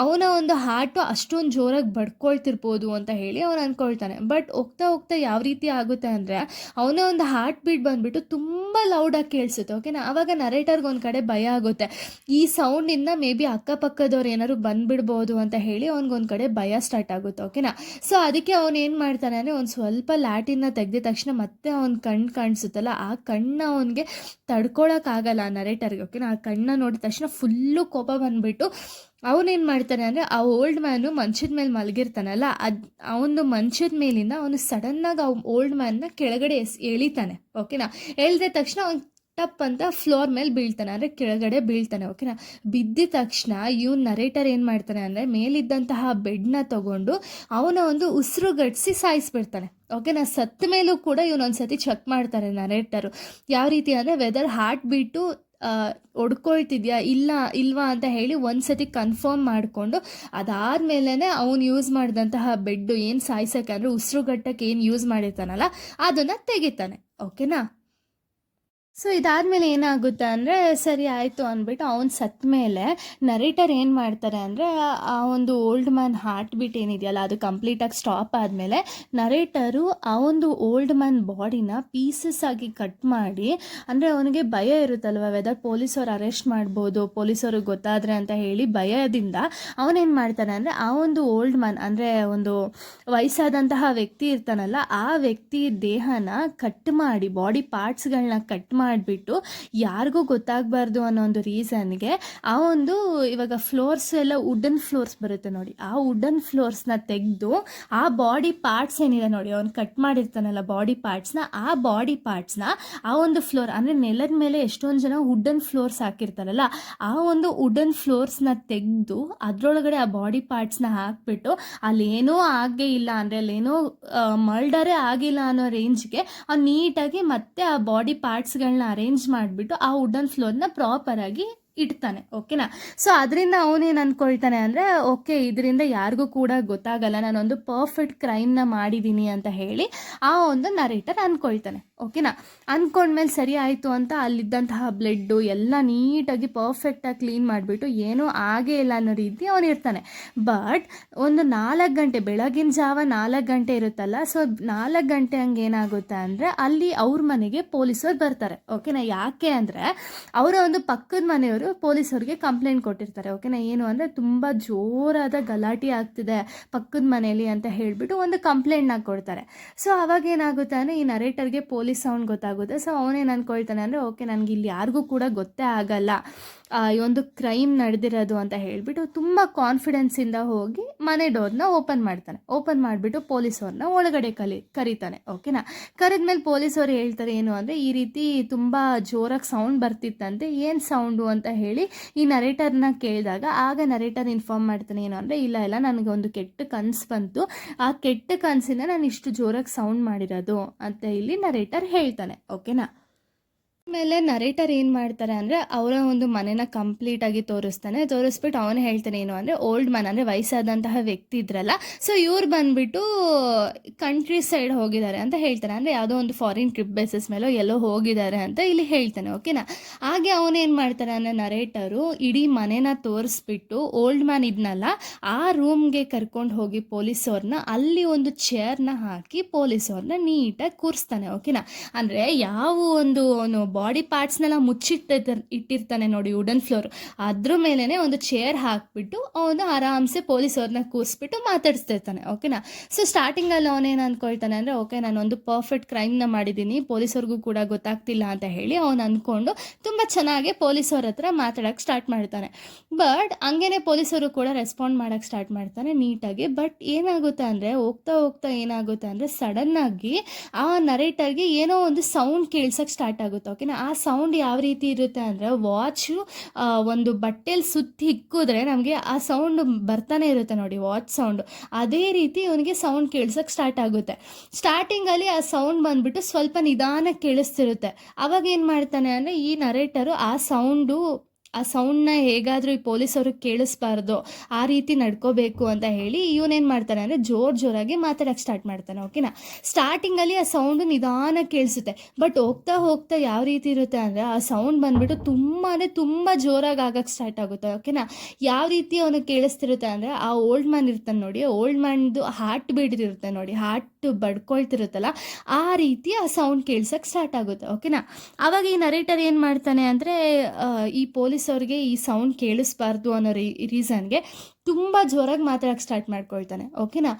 ಅವನ ಒಂದು ಹಾರ್ಟು ಅಷ್ಟೊಂದು ಜೋರಾಗಿ ಬಡ್ಕೊಳ್ತಿರ್ಬೋದು ಅಂತ ಹೇಳಿ ಅವನು ಅಂದ್ಕೊಳ್ತಾನೆ. ಬಟ್ ಹೋಗ್ತಾ ಹೋಗ್ತಾ ಯಾವ ರೀತಿ ಆಗುತ್ತೆ ಅಂದರೆ, ಅವನ ಒಂದು ಹಾರ್ಟ್ ಬೀಟ್ ಬಂದುಬಿಟ್ಟು ತುಂಬ ಲೌಡಾಗಿ ಕೇಳಿಸುತ್ತೆ. ಓಕೆನಾ. ಆವಾಗ ನರೇಟರ್ಗೆ ಒಂದು ಕಡೆ ಭಯ ಆಗುತ್ತೆ, ಈ ಸೌಂಡಿಂದ ಮೇ ಬಿ ಅಕ್ಕಪಕ್ಕದವ್ರು ಏನಾದ್ರು ಬಂದುಬಿಡ್ಬೋದು ಅಂತ ಹೇಳಿ ಅವ್ನಿಗೊಂದು ಕಡೆ ಭಯ ಸ್ಟಾರ್ಟ್ ಆಗುತ್ತೆ. ಓಕೆನಾ. ಸೊ ಅದಕ್ಕೆ ಅದಕ್ಕೆ ಅವನು ಏನು ಮಾಡ್ತಾನೆ ಅಂದರೆ ಒಂದು ಸ್ವಲ್ಪ ಲ್ಯಾಟಿನ ತೆಗೆದ ತಕ್ಷಣ ಮತ್ತೆ ಅವನ ಕಣ್ಣು ಕಾಣಿಸುತ್ತಲ್ಲ, ಆ ಕಣ್ಣು ಅವನಿಗೆ ತಡ್ಕೊಳಕ್ಕಾಗಲ್ಲ ಆ ನರೇಟರ್ಗೆ. ಓಕೆನಾ, ಆ ಕಣ್ಣನ್ನ ನೋಡಿದ ತಕ್ಷಣ ಫುಲ್ಲು ಕೋಪ ಬಂದುಬಿಟ್ಟು ಅವನೇನು ಮಾಡ್ತಾನೆ ಅಂದರೆ ಆ ಓಲ್ಡ್ ಮ್ಯಾನು ಮಂಚದ ಮೇಲೆ ಮಲಗಿರ್ತಾನಲ್ಲ, ಅವನು ಮಂಚದ ಮೇಲಿಂದ ಅವನು ಸಡನ್ನಾಗಿ ಆ ಓಲ್ಡ್ ಮ್ಯಾನ್ನ ಕೆಳಗಡೆ ಎಳಿತಾನೆ. ಓಕೆನಾ, ಎಳ್ದ ತಕ್ಷಣ ಅವ್ನು ಟಪ್ ಅಂತ ಫ್ಲೋರ್ ಮೇಲೆ ಬೀಳ್ತಾನೆ, ಅಂದರೆ ಕೆಳಗಡೆ ಬೀಳ್ತಾನೆ. ಓಕೆನಾ, ಬಿದ್ದಿದ ತಕ್ಷಣ ಇವನು ನರೇಟರ್ ಏನು ಮಾಡ್ತಾನೆ ಅಂದರೆ ಮೇಲಿದ್ದಂತಹ ಬೆಡ್ನ ತಗೊಂಡು ಅವನ ಒಂದು ಉಸಿರುಗಟ್ಟಿಸಿ ಸಾಯಿಸ್ಬಿಡ್ತಾನೆ. ಓಕೆನಾ, ಸತ್ತ ಮೇಲೂ ಕೂಡ ಇವನೊಂದ್ಸತಿ ಚೆಕ್ ಮಾಡ್ತಾರೆ ನರೇಟರು, ಯಾವ ರೀತಿ ಅಂದರೆ ವೆದರ್ ಹಾರ್ಟ್ ಬೀಟು ಹೊಡ್ಕೊಳ್ತಿದ್ಯಾ ಇಲ್ವಾ ಅಂತ ಹೇಳಿ ಒಂದ್ಸತಿ ಕನ್ಫರ್ಮ್ ಮಾಡಿಕೊಂಡು ಅದಾದಮೇಲೆ ಅವನು ಯೂಸ್ ಮಾಡಿದಂತಹ ಬೆಡ್ಡು ಏನು ಸಾಯಿಸೋಕ್ಕೆ ಅಂದರೆ ಉಸಿರುಗಟ್ಟಕ್ಕೆ ಏನು ಯೂಸ್ ಮಾಡಿರ್ತಾನಲ್ಲ ಅದನ್ನು ತೆಗಿತಾನೆ. ಓಕೆನಾ, ಸೊ ಇದಾದಮೇಲೆ ಏನಾಗುತ್ತೆ ಅಂದರೆ ಸರಿ ಆಯಿತು ಅಂದ್ಬಿಟ್ಟು ಅವ್ನು ಸತ್ತ ಮೇಲೆ ನರೇಟರ್ ಏನು ಮಾಡ್ತಾರೆ ಅಂದರೆ ಆ ಒಂದು ಓಲ್ಡ್ ಮ್ಯಾನ್ ಹಾರ್ಟ್ ಬೀಟ್ ಏನಿದೆಯಲ್ಲ ಅದು ಕಂಪ್ಲೀಟಾಗಿ ಸ್ಟಾಪ್ ಆದಮೇಲೆ ನರೇಟರು ಆ ಒಂದು ಓಲ್ಡ್ ಮ್ಯಾನ್ ಬಾಡಿನ ಪೀಸಸ್ ಆಗಿ ಕಟ್ ಮಾಡಿ, ಅಂದರೆ ಅವನಿಗೆ ಭಯ ಇರುತ್ತಲ್ವ ವೆದರ್ ಪೊಲೀಸವ್ರು ಅರೆಸ್ಟ್ ಮಾಡ್ಬೋದು, ಪೊಲೀಸವ್ರಿಗೆ ಗೊತ್ತಾದರೆ ಅಂತ ಹೇಳಿ ಭಯದಿಂದ ಅವನೇನು ಮಾಡ್ತಾನೆ ಅಂದರೆ ಆ ಒಂದು ಓಲ್ಡ್ ಮ್ಯಾನ್ ಅಂದರೆ ಒಂದು ವಯಸ್ಸಾದಂತಹ ವ್ಯಕ್ತಿ ಇರ್ತಾನಲ್ಲ ಆ ವ್ಯಕ್ತಿ ದೇಹನ ಕಟ್ ಮಾಡಿ ಬಾಡಿ ಪಾರ್ಟ್ಸ್ಗಳನ್ನ ಕಟ್ ಮಾಡಿಬಿಟ್ಟು ಯಾರಿಗೂ ಗೊತ್ತಾಗಬಾರ್ದು ಅನ್ನೋ ಒಂದು ರೀಸನ್ಗೆ ಆ ಒಂದು ಇವಾಗ ಫ್ಲೋರ್ಸ್ ಎಲ್ಲ ವುಡನ್ ಫ್ಲೋರ್ಸ್ ಬರುತ್ತೆ ನೋಡಿ, ಆ ವುಡನ್ ಫ್ಲೋರ್ಸ್ನ ತೆಗೆದು ಆ ಬಾಡಿ ಪಾರ್ಟ್ಸ್ ಏನಿದೆ ನೋಡಿ ಅವ್ನು ಕಟ್ ಮಾಡಿರ್ತಾನಲ್ಲ ಬಾಡಿ ಪಾರ್ಟ್ಸ್ನ, ಆ ಬಾಡಿ ಪಾರ್ಟ್ಸ್ನ ಆ ಒಂದು ಫ್ಲೋರ್ ಅಂದರೆ ನೆಲದ ಮೇಲೆ ಎಷ್ಟೊಂದು ಜನ ವುಡನ್ ಫ್ಲೋರ್ಸ್ ಹಾಕಿರ್ತಾರಲ್ಲ ಆ ಒಂದು ವುಡನ್ ಫ್ಲೋರ್ಸ್ನ ತೆಗೆದು ಅದರೊಳಗಡೆ ಆ ಬಾಡಿ ಪಾರ್ಟ್ಸ್ನ ಹಾಕ್ಬಿಟ್ಟು ಅಲ್ಲೇನೋ ಆಗೇ ಇಲ್ಲ ಅಂದರೆ ಅಲ್ಲೇನೋ ಮರ್ಡರೇ ಆಗಿಲ್ಲ ಅನ್ನೋ ರೇಂಜ್ಗೆ ಅವ್ನು ನೀಟಾಗಿ ಮತ್ತೆ ಆ ಬಾಡಿ ಪಾರ್ಟ್ಸ್ಗಳನ್ನ ಅರೇಂಜ್ ಮಾಡಿಬಿಟ್ಟು ಆ ವುಡನ್ ಫ್ಲೋರ್ನ ಪ್ರಾಪರಾಗಿ ಇಡ್ತಾನೆ. ಓಕೆನಾ, ಸೊ ಅದರಿಂದ ಅವನೇನು ಅಂದ್ಕೊಳ್ತಾನೆ ಅಂದರೆ ಓಕೆ ಇದರಿಂದ ಯಾರಿಗೂ ಕೂಡ ಗೊತ್ತಾಗಲ್ಲ, ನಾನೊಂದು ಪರ್ಫೆಕ್ಟ್ ಕ್ರೈಮ್ನ ಮಾಡಿದ್ದೀನಿ ಅಂತ ಹೇಳಿ ಆ ಒಂದು ನರೇಟರ್ ಅಂದ್ಕೊಳ್ತಾನೆ. ಓಕೆನಾ, ಅಂದ್ಕೊಂಡ್ಮೇಲೆ ಸರಿ ಆಯಿತು ಅಂತ ಅಲ್ಲಿದ್ದಂತಹ ಬ್ಲಡ್ಡು ಎಲ್ಲ ನೀಟಾಗಿ ಪರ್ಫೆಕ್ಟಾಗಿ ಕ್ಲೀನ್ ಮಾಡಿಬಿಟ್ಟು ಏನೂ ಆಗೇ ಇಲ್ಲ ಅನ್ನೋ ರೀತಿ ಅವನಿರ್ತಾನೆ. ಬಟ್ ಒಂದು 4 ಗಂಟೆ ಬೆಳಗಿನ ಜಾವ 4 ಗಂಟೆ ಇರುತ್ತಲ್ಲ, ಸೊ 4 ಗಂಟೆ ಹಂಗೆ ಏನಾಗುತ್ತೆ ಅಂದರೆ ಅಲ್ಲಿ ಅವ್ರ ಮನೆಗೆ ಪೊಲೀಸರು ಬರ್ತಾರೆ. ಓಕೆನಾ, ಯಾಕೆ ಅಂದರೆ ಅವರ ಒಂದು ಪಕ್ಕದ ಮನೆಯವರು ಪೊಲೀಸರಿಗೆ ಕಂಪ್ಲೇಂಟ್ ಕೊಟ್ಟಿರ್ತಾರೆ. ಓಕೆನಾ, ಏನು ಅಂದರೆ ತುಂಬ ಜೋರಾದ ಗಲಾಟೆ ಆಗ್ತಿದೆ ಪಕ್ಕದ ಮನೆಯಲ್ಲಿ ಅಂತ ಹೇಳಿಬಿಟ್ಟು ಒಂದು ಕಂಪ್ಲೇಂಟ್ನ ಕೊಡ್ತಾರೆ. ಸೊ ಅವಾಗ ಏನಾಗುತ್ತೆ ಅಂದರೆ ಈ ನರೇಟರ್ಗೆ ಪೊಲೀಸ್ ಸೌಂಡ್ ಗೊತ್ತಾಗುತ್ತೆ. ಸೊ ಅವನೇನು ಅಂದ್ಕೊಳ್ತಾನೆ ಅಂದರೆ ಓಕೆ ನನಗೆ ಇಲ್ಲಿ ಯಾರಿಗೂ ಕೂಡ ಗೊತ್ತೇ ಆಗಲ್ಲ ಈ ಒಂದು ಕ್ರೈಮ್ ನಡೆದಿರೋದು ಅಂತ ಹೇಳಿಬಿಟ್ಟು ತುಂಬ ಕಾನ್ಫಿಡೆನ್ಸಿಂದ ಹೋಗಿ ಮನೆ ಡೋರ್ನ ಓಪನ್ ಮಾಡ್ತಾನೆ. ಓಪನ್ ಮಾಡಿಬಿಟ್ಟು ಪೊಲೀಸವ್ರನ್ನ ಒಳಗಡೆ ಕರೀತಾನೆ. ಓಕೆನಾ, ಕರೆದ್ಮೇಲೆ ಪೊಲೀಸವ್ರು ಹೇಳ್ತಾರೆ ಏನು ಅಂದರೆ ಈ ರೀತಿ ತುಂಬ ಜೋರಾಗಿ ಸೌಂಡ್ ಬರ್ತಿತ್ತಂತೆ, ಏನು ಸೌಂಡು ಅಂತ ಹೇಳಿ ಈ ನರೇಟರ್ನ ಕೇಳಿದಾಗ ಆಗ ನರೇಟರ್ ಇನ್ಫಾರ್ಮ್ ಮಾಡ್ತಾನೆ ಏನು ಅಂದರೆ ಇಲ್ಲ ನನಗೆ ಒಂದು ಕೆಟ್ಟ ಕನಸು ಬಂತು, ಆ ಕೆಟ್ಟ ಕನಸಿನ ನಾನು ಇಷ್ಟು ಜೋರಾಗಿ ಸೌಂಡ್ ಮಾಡಿರೋದು ಅಂತ ಇಲ್ಲಿ ನರೇಟರ್ ಹೇಳ್ತಾನೆ. ಓಕೆನಾ, ಆಮೇಲೆ ನರೇಟರ್ ಏನು ಮಾಡ್ತಾರೆ ಅಂದರೆ ಅವರ ಒಂದು ಮನೆನ ಕಂಪ್ಲೀಟಾಗಿ ತೋರಿಸ್ಬಿಟ್ಟು ಅವನು ಹೇಳ್ತಾನೆ ಏನು ಅಂದರೆ ಓಲ್ಡ್ ಮ್ಯಾನ್ ಅಂದರೆ ವಯಸ್ಸಾದಂತಹ ವ್ಯಕ್ತಿ ಇದ್ರಲ್ಲ, ಸೊ ಇವ್ರು ಬಂದುಬಿಟ್ಟು ಕಂಟ್ರಿ ಸೈಡ್ ಹೋಗಿದ್ದಾರೆ ಅಂತ ಹೇಳ್ತಾನೆ. ಅಂದರೆ ಯಾವುದೋ ಒಂದು ಫಾರಿನ್ ಟ್ರಿಪ್ ಬೇಸಿಸ್ ಮೇಲೋ ಎಲ್ಲೋ ಹೋಗಿದ್ದಾರೆ ಅಂತ ಇಲ್ಲಿ ಹೇಳ್ತಾನೆ. ಓಕೆನಾ, ಹಾಗೆ ಅವನೇನು ಮಾಡ್ತಾರೆ ಅಂದರೆ ನರೇಟರು ಇಡೀ ಮನೆನ ತೋರಿಸ್ಬಿಟ್ಟು ಓಲ್ಡ್ ಮ್ಯಾನ್ ಇದ್ನಲ್ಲ ಆ ರೂಮ್ಗೆ ಕರ್ಕೊಂಡು ಹೋಗಿ ಪೊಲೀಸವ್ರನ್ನ ಅಲ್ಲಿ ಒಂದು ಚೇರ್ನ ಹಾಕಿ ಪೊಲೀಸವ್ರನ್ನ ನೀಟಾಗಿ ಕೂರಿಸ್ತಾನೆ. ಓಕೆನಾ, ಅಂದರೆ ಯಾವ ಒಂದು ಅವನು ಬಾಡಿ ಪಾರ್ಟ್ಸ್ನೆಲ್ಲ ಇಟ್ಟಿರ್ತಾನೆ ನೋಡಿ ವುಡನ್ ಫ್ಲೋರ್, ಅದ್ರ ಮೇಲೇ ಒಂದು ಚೇರ್ ಹಾಕ್ಬಿಟ್ಟು ಅವನು ಆರಾಮ್ಸೆ ಪೊಲೀಸವ್ರನ್ನ ಕೂರಿಸ್ಬಿಟ್ಟು ಮಾತಾಡಿಸ್ತಿರ್ತಾನೆ. ಓಕೆನಾ, ಸೊ ಸ್ಟಾರ್ಟಿಂಗಲ್ಲಿ ಅವನೇನು ಅಂದ್ಕೊಳ್ತಾನೆ ಅಂದರೆ ಓಕೆ ನಾನೊಂದು ಪರ್ಫೆಕ್ಟ್ ಕ್ರೈಮ್ನ ಮಾಡಿದ್ದೀನಿ, ಪೊಲೀಸವ್ರಿಗೂ ಕೂಡ ಗೊತ್ತಾಗ್ತಿಲ್ಲ ಅಂತ ಹೇಳಿ ಅವನು ಅಂದ್ಕೊಂಡು ತುಂಬ ಚೆನ್ನಾಗಿ ಪೊಲೀಸವ್ರ ಹತ್ರ ಮಾತಾಡೋಕ್ಕೆ ಸ್ಟಾರ್ಟ್ ಮಾಡ್ತಾನೆ. ಬಟ್ ಹಂಗೇನೆ ಪೊಲೀಸರು ಕೂಡ ರೆಸ್ಪಾಂಡ್ ಮಾಡೋಕ್ಕೆ ಸ್ಟಾರ್ಟ್ ಮಾಡ್ತಾನೆ ನೀಟಾಗಿ. ಬಟ್ ಏನಾಗುತ್ತೆ ಅಂದರೆ ಹೋಗ್ತಾ ಏನಾಗುತ್ತೆ ಅಂದರೆ ಸಡನ್ನಾಗಿ ಆ ನರೇಟರ್ಗೆ ಏನೋ ಒಂದು ಸೌಂಡ್ ಕೇಳ್ಸೋಕ್ಕೆ ಸ್ಟಾರ್ಟ್ ಆಗುತ್ತೆ. ಓಕೆನಾ, ಆ ಸೌಂಡ್ ಯಾವ ರೀತಿ ಇರುತ್ತೆ ಅಂದರೆ ವಾಚು ಒಂದು ಬಟ್ಟೆಲಿ ಸುತ್ತಿ ಹಿಕ್ಕಿದ್ರೆ ನಮಗೆ ಆ ಸೌಂಡ್ ಬರ್ತಾನೆ ಇರುತ್ತೆ ನೋಡಿ, ವಾಚ್ ಸೌಂಡು. ಅದೇ ರೀತಿ ಅವನಿಗೆ ಸೌಂಡ್ ಕೇಳ್ಸೋಕ್ಕೆ ಸ್ಟಾರ್ಟ್ ಆಗುತ್ತೆ. ಸ್ಟಾರ್ಟಿಂಗಲ್ಲಿ ಆ ಸೌಂಡ್ ಬಂದುಬಿಟ್ಟು ಸ್ವಲ್ಪ ನಿಧಾನಕ್ಕೆ ಕೇಳಿಸ್ತಿರುತ್ತೆ. ಅವಾಗ ಏನು ಮಾಡ್ತಾನೆ ಅಂದರೆ ಈ ನರೇಟರು ಆ ಸೌಂಡ್ನ ಹೇಗಾದರೂ ಈ ಪೊಲೀಸವ್ರಿಗೆ ಕೇಳಿಸ್ಬಾರ್ದು, ಆ ರೀತಿ ನಡ್ಕೋಬೇಕು ಅಂತ ಹೇಳಿ ಇವನೇನು ಮಾಡ್ತಾನೆ ಅಂದರೆ ಜೋರಾಗಿ ಮಾತಾಡೋಕ್ಕೆ ಸ್ಟಾರ್ಟ್ ಮಾಡ್ತಾನೆ. ಓಕೆನಾ, ಸ್ಟಾರ್ಟಿಂಗಲ್ಲಿ ಆ ಸೌಂಡು ನಿಧಾನಕ್ಕೆ ಕೇಳಿಸುತ್ತೆ. ಬಟ್ ಹೋಗ್ತಾ ಯಾವ ರೀತಿ ಇರುತ್ತೆ ಅಂದರೆ ಆ ಸೌಂಡ್ ಬಂದುಬಿಟ್ಟು ತುಂಬ ಜೋರಾಗಿ ಆಗೋಕ್ಕೆ ಸ್ಟಾರ್ಟ್ ಆಗುತ್ತೆ. ಓಕೆನಾ, ಯಾವ ರೀತಿ ಅವನಿಗೆ ಕೇಳಿಸ್ತಿರುತ್ತೆ ಅಂದರೆ ಆ ಓಲ್ಡ್ ಮ್ಯಾನ್ ಇರ್ತಾನೆ ನೋಡಿ, ಓಲ್ಡ್ ಮ್ಯಾನ್ದು ಹಾರ್ಟ್ ಬೀಟ್ ಇರುತ್ತೆ ನೋಡಿ, ಹಾರ್ಟ್ ಬಡ್ಕೊಳ್ತಿರುತ್ತಲ್ಲ ಆ ರೀತಿ ಆ ಸೌಂಡ್ ಕೇಳ್ಸೋಕ್ಕೆ ಸ್ಟಾರ್ಟ್ ಆಗುತ್ತೆ. ಓಕೆನಾ, ಆವಾಗ ಈ ನರೇಟರ್ ಏನು ಮಾಡ್ತಾನೆ ಅಂದರೆ ಈ ಪೊಲೀಸ್ ಪೊಲೀಸ್ ಅವ್ರಿಗೆ ಈ ಸೌಂಡ್ ಕೇಳಿಸ್ಬಾರ್ದು ಅನ್ನೋ ರೀಸನ್ಗೆ ತುಂಬ ಜೋರಾಗಿ ಮಾತಾಡೋಕ್ಕೆ ಸ್ಟಾರ್ಟ್ ಮಾಡ್ಕೊಳ್ತಾನೆ. ಓಕೆನಾ,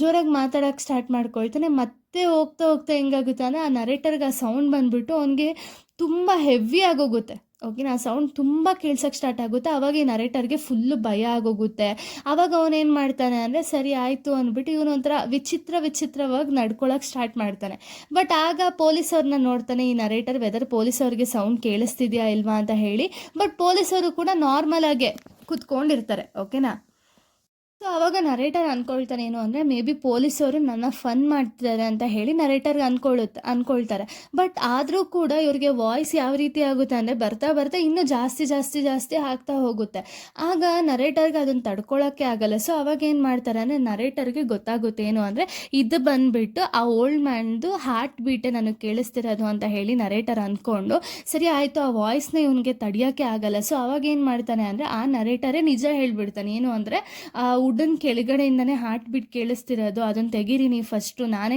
ಜೋರಾಗಿ ಮಾತಾಡೋಕ್ಕೆ ಸ್ಟಾರ್ಟ್ ಮಾಡ್ಕೊಳ್ತಾನೆ. ಮತ್ತೆ ಹೋಗ್ತಾ ಹೋಗ್ತಾ ಹೆಂಗಾಗುತ್ತೆ ಅಂದರೆ ಆ ನರೇಟರ್ಗೆ ಆ ಸೌಂಡ್ ಬಂದುಬಿಟ್ಟು ಅವನಿಗೆ ತುಂಬ ಹೆವಿ ಆಗೋಗುತ್ತೆ. ಓಕೆನಾ, ಆ ಸೌಂಡ್ ತುಂಬ ಕೇಳ್ಸೋಕ್ಕೆ ಸ್ಟಾರ್ಟ್ ಆಗುತ್ತೆ. ಆವಾಗ ಈ ನರೇಟರ್ಗೆ ಫುಲ್ಲು ಭಯ ಆಗೋಗುತ್ತೆ. ಆವಾಗ ಅವನೇನು ಮಾಡ್ತಾನೆ ಅಂದರೆ ಸರಿ ಆಯಿತು ಅಂದ್ಬಿಟ್ಟು ಇವನು ಒಂಥರ ವಿಚಿತ್ರವಾಗಿ ನಡ್ಕೊಳಕ್ಕೆ ಸ್ಟಾರ್ಟ್ ಮಾಡ್ತಾನೆ. ಬಟ್ ಆಗ ಪೊಲೀಸವ್ರನ್ನ ನೋಡ್ತಾನೆ ಈ ನರೇಟರ್, ವೆದರ್ ಪೊಲೀಸವ್ರಿಗೆ ಸೌಂಡ್ ಕೇಳಿಸ್ತಿದೆಯಾ ಇಲ್ವಾ ಅಂತ ಹೇಳಿ. ಬಟ್ ಪೊಲೀಸವರು ಕೂಡ ನಾರ್ಮಲ್ ಆಗಿ ಕುತ್ಕೊಂಡಿರ್ತಾರೆ. ಓಕೆನಾ, ಸೊ ಆವಾಗ ನರೇಟರ್ ಅಂದ್ಕೊಳ್ತಾನೆ ಏನು ಅಂದರೆ ಮೇ ಬಿ ಪೊಲೀಸವರು ನನ್ನ ಫನ್ ಮಾಡ್ತಿದ್ದಾರೆ ಅಂತ ಹೇಳಿ ನರೇಟರ್ಗೆ ಅಂದ್ಕೊಳ್ತಾರೆ. ಬಟ್ ಆದರೂ ಕೂಡ ಇವ್ರಿಗೆ ವಾಯ್ಸ್ ಯಾವ ರೀತಿ ಆಗುತ್ತೆ ಅಂದರೆ ಬರ್ತಾ ಇನ್ನೂ ಜಾಸ್ತಿ ಆಗ್ತಾ ಹೋಗುತ್ತೆ. ಆಗ ನರೇಟರ್ಗೆ ಅದನ್ನು ತಡ್ಕೊಳ್ಳೋಕ್ಕೆ ಆಗಲ್ಲ. ಸೊ ಅವಾಗ ಏನು ಮಾಡ್ತಾರೆ ಅಂದರೆ ನರೇಟರ್ಗೆ ಗೊತ್ತಾಗುತ್ತೆ ಏನು ಅಂದರೆ ಇದು ಬಂದುಬಿಟ್ಟು ಆ ಓಲ್ಡ್ ಮ್ಯಾನ್ದು ಹಾರ್ಟ್ ಬೀಟೇ ನನಗೆ ಕೇಳಿಸ್ತಿರೋದು ಅಂತ ಹೇಳಿ ನರೇಟರ್ ಅಂದ್ಕೊಂಡು ಸರಿ ಆಯಿತು, ಆ ವಾಯ್ಸ್ನ ಇವನಿಗೆ ತಡೆಯೋಕ್ಕೆ ಆಗಲ್ಲ. ಸೊ ಅವಾಗ ಏನು ಮಾಡ್ತಾನೆ ಅಂದರೆ ಆ ನರೇಟರೇ ನಿಜ ಹೇಳ್ಬಿಡ್ತಾನೆ ಏನು ಅಂದರೆ ವುಡನ್ ಕೆಳಗಡೆಯಿಂದನೇ ಹಾರ್ಟ್ ಬೀಟ್ ಕೇಳಿಸ್ತಿರೋದು, ಅದನ್ನು ತೆಗೀರಿ ನೀವು ಫಸ್ಟು, ನಾನೇ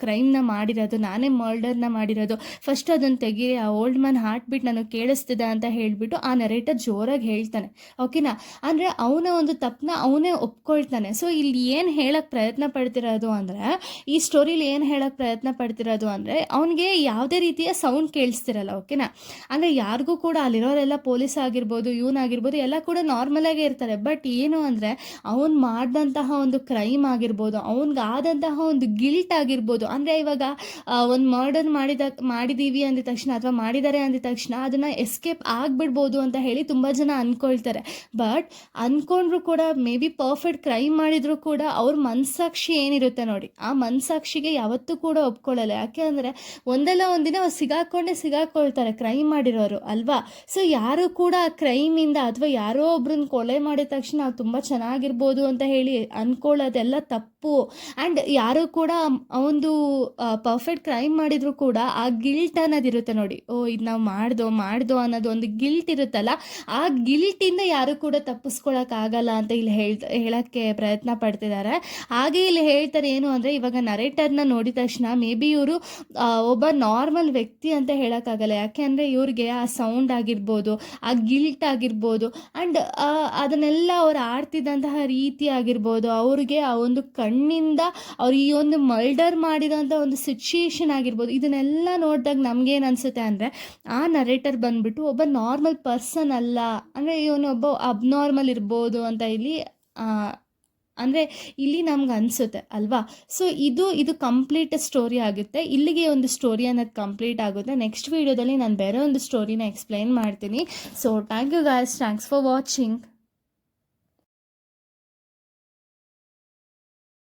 ಕ್ರೈಮ್ನ ಮಾಡಿರೋದು, ನಾನೇ ಮರ್ಡರ್ನ ಮಾಡಿರೋದು, ಫಸ್ಟ್ ಅದನ್ನು ತೆಗೀರಿ, ಆ ಓಲ್ಡ್ ಮ್ಯಾನ್ ಹಾರ್ಟ್ ಬೀಟ್ ನನಗೆ ಕೇಳಿಸ್ತಿದೆ ಅಂತ ಹೇಳಿಬಿಟ್ಟು ಆ ನರೇಟರ್ ಜೋರಾಗಿ ಹೇಳ್ತಾನೆ. ಓಕೆನಾ, ಅಂದರೆ ಅವನ ಒಂದು ತಪ್ಪನ್ನ ಅವನೇ ಒಪ್ಕೊಳ್ತಾನೆ. ಸೊ ಇಲ್ಲಿ ಏನು ಹೇಳಕ್ಕೆ ಪ್ರಯತ್ನ ಪಡ್ತಿರೋದು ಅಂದರೆ ಈ ಸ್ಟೋರಿಲಿ ಏನು ಹೇಳಕ್ಕೆ ಪ್ರಯತ್ನ ಪಡ್ತಿರೋದು ಅಂದರೆ ಅವನಿಗೆ ಯಾವುದೇ ರೀತಿಯ ಸೌಂಡ್ ಕೇಳಿಸ್ತಿರಲ್ಲ. ಓಕೆನಾ, ಅಂದರೆ ಯಾರಿಗೂ ಕೂಡ ಅಲ್ಲಿರೋರೆಲ್ಲ ಪೊಲೀಸ್ ಆಗಿರ್ಬೋದು, ಇವನಾಗಿರ್ಬೋದು ಎಲ್ಲ ಕೂಡ ನಾರ್ಮಲಾಗೇ ಇರ್ತಾರೆ. ಬಟ್ ಏನು ಅಂದರೆ ಅವನು ಮಾಡಿದಂತಹ ಒಂದು ಕ್ರೈಮ್ ಆಗಿರ್ಬೋದು, ಅವನಿಗಾದಂತಹ ಒಂದು ಗಿಲ್ಟ್ ಆಗಿರ್ಬೋದು, ಅಂದರೆ ಇವಾಗ ಒಂದು ಮರ್ಡರ್ ಮಾಡಿದ್ದೀವಿ ಅಂದಿದ ತಕ್ಷಣ ಅಥವಾ ಮಾಡಿದ್ದಾರೆ ಅಂದಿದ ತಕ್ಷಣ ಅದನ್ನು ಎಸ್ಕೇಪ್ ಆಗಿಬಿಡ್ಬೋದು ಅಂತ ಹೇಳಿ ತುಂಬ ಜನ ಅಂದ್ಕೊಳ್ತಾರೆ. ಬಟ್ ಅಂದ್ಕೊಂಡ್ರು ಕೂಡ ಮೇ ಬಿ ಪರ್ಫೆಕ್ಟ್ ಕ್ರೈಮ್ ಮಾಡಿದ್ರು ಕೂಡ ಅವ್ರ ಮನಸ್ಸಾಕ್ಷಿ ಏನಿರುತ್ತೆ ನೋಡಿ, ಆ ಮನಸ್ಸಾಕ್ಷಿಗೆ ಯಾವತ್ತೂ ಕೂಡ ಒಪ್ಕೊಳ್ಳಲ್ಲ. ಯಾಕೆ ಅಂದರೆ ಒಂದಲ್ಲ ಒಂದಿನ ಅವ್ರು ಸಿಗಾಕೊಳ್ತಾರೆ ಕ್ರೈಮ್ ಮಾಡಿರೋರು ಅಲ್ವಾ. ಸೊ ಯಾರು ಕೂಡ ಆ ಕ್ರೈಮಿಂದ ಅಥವಾ ಯಾರೋ ಒಬ್ರನ್ನ ಕೊಲೆ ಮಾಡಿದ ತಕ್ಷಣ ನಾವು ತುಂಬ ಚೆನ್ನಾಗಿರ್ಬೋದು ಅಂತ ಹೇಳಿ ಅಂದ್ಕೊಳ್ಳೋದೆಲ್ಲ ತಪ್ಪು. ಆ್ಯಂಡ್ ಯಾರು ಕೂಡ ಒಂದು ಪರ್ಫೆಕ್ಟ್ ಕ್ರೈಮ್ ಮಾಡಿದ್ರು ಕೂಡ ಆ ಗಿಲ್ಟ್ ಅನ್ನೋದಿರುತ್ತೆ ನೋಡಿ, ಓ ಇದು ನಾವು ಮಾಡ್ದೋ ಅನ್ನೋದು ಒಂದು ಗಿಲ್ಟ್ ಇರುತ್ತಲ್ಲ, ಆ ಗಿಲ್ಟಿಂದ ಯಾರು ಕೂಡ ತಪ್ಪಿಸ್ಕೊಳಕ್ಕಾಗಲ್ಲ ಅಂತ ಇಲ್ಲಿ ಹೇಳೋಕ್ಕೆ ಪ್ರಯತ್ನ ಪಡ್ತಿದ್ದಾರೆ. ಹಾಗೆ ಇಲ್ಲಿ ಹೇಳ್ತಾರೆ ಏನು ಅಂದರೆ ಇವಾಗ ನರೇಟರ್ನ ನೋಡಿದ ತಕ್ಷಣ ಮೇ ಬಿ ಇವರು ಒಬ್ಬ ನಾರ್ಮಲ್ ವ್ಯಕ್ತಿ ಅಂತ ಹೇಳೋಕ್ಕಾಗಲ್ಲ. ಯಾಕೆ ಅಂದರೆ ಇವ್ರಿಗೆ ಆ ಸೌಂಡ್ ಆಗಿರ್ಬೋದು, ಆ ಗಿಲ್ಟ್ ಆಗಿರ್ಬೋದು, ಆ್ಯಂಡ್ ಅದನ್ನೆಲ್ಲ ಅವ್ರು ಆಡ್ತಿದ್ದಂತಹ ರೀತಿ ಆಗಿರ್ಬೋದು, ಅವ್ರಿಗೆ ಆ ಒಂದು ಕಣ್ಣಿಂದ ಅವ್ರು ಈ ಒಂದು ಮರ್ಡರ್ ಮಾಡಿರೋಂಥ ಒಂದು ಸಿಚುಯೇಷನ್ ಆಗಿರ್ಬೋದು, ಇದನ್ನೆಲ್ಲ ನೋಡಿದಾಗ ನಮಗೇನು ಅನಿಸುತ್ತೆ ಅಂದರೆ ಆ ನರೇಟರ್ ಬಂದುಬಿಟ್ಟು ಒಬ್ಬ ನಾರ್ಮಲ್ ಪರ್ಸನ್ ಅಲ್ಲ, ಅಂದರೆ ಇವನು ಒಬ್ಬ ಅಬ್ನಾರ್ಮಲ್ ಇರ್ಬೋದು ಅಂತ ಇಲ್ಲಿ ನಮ್ಗೆ ಅನಿಸುತ್ತೆ ಅಲ್ವಾ. ಸೊ ಇದು ಕಂಪ್ಲೀಟ್ ಸ್ಟೋರಿ ಆಗುತ್ತೆ. ಇಲ್ಲಿಗೆ ಒಂದು ಸ್ಟೋರಿ ಅನ್ನೋದು ಕಂಪ್ಲೀಟ್ ಆಗುತ್ತೆ. ನೆಕ್ಸ್ಟ್ ವೀಡಿಯೋದಲ್ಲಿ ನಾನು ಬೇರೆ ಒಂದು ಸ್ಟೋರಿನ ಎಕ್ಸ್ಪ್ಲೈನ್ ಮಾಡ್ತೀನಿ. So thank you guys, thanks for watching.